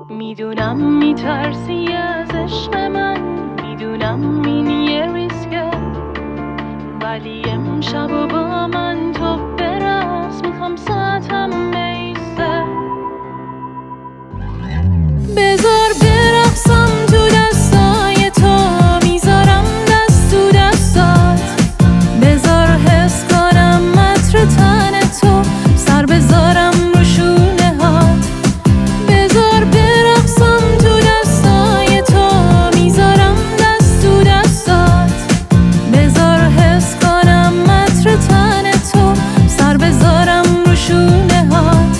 میدونم میترسی از عشق من، میدونم این یه ریسکه، ولی امشب و با من تو برقص، میخوام ساعتم بیسته. بذار برقصم تو دستای تو، میذارم دست تو دستات. بذار حس کنم عطر تن تو، سر بذارم رو شونه هات. بذار برقصم تو دستای تو، میذارم دست تو دستات. بذار حس کنم عطر تن تو، سر بذارم رو شونه هات.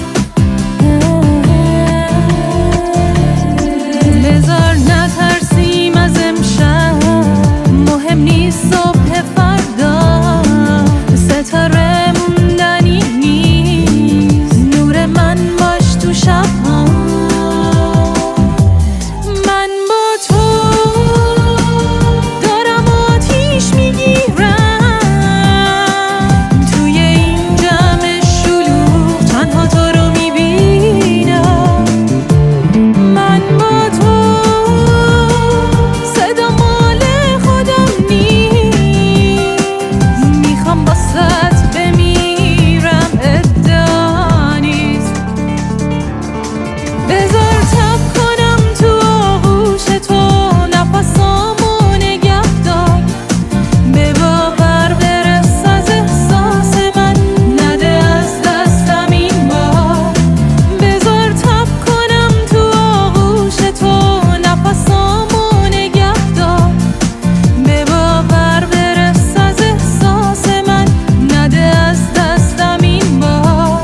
بذار نترسیم از امشب، مهم نیست صبح فردا. ستاره موندنی نیست، نور من باش تو شب‌ها. من با تو دارم آتیش میگیرم، توی این جمع شلوغ تنها تو رو میبینم. من با تو صدا مال خودم نیست، میخوام باست بمیرم، ادعا نیست. بذار تب کنم تو آغوش تو، نفسامو نگه دار. به باور برس از احساس من، نده از دستم این بار. بذار تب کنم تو آغوش تو، نفسامو نگه دار. به باور برس از احساس من، نده از دستم این بار.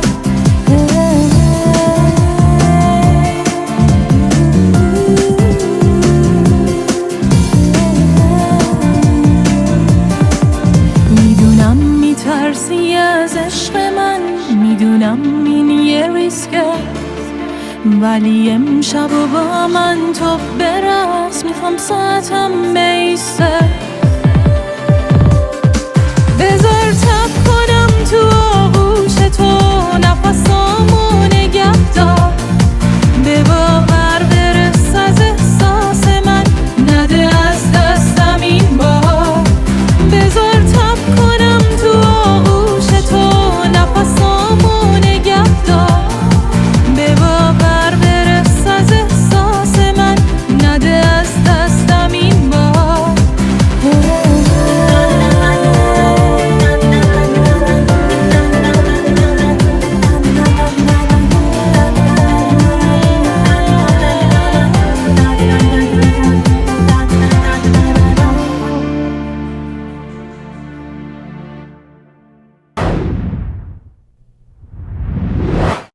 میدونم میترسی از عشق من، میدونم این یه ریسکه، ولی امشب و با من تو برقص، میخوام ساعتم بیسته. بذار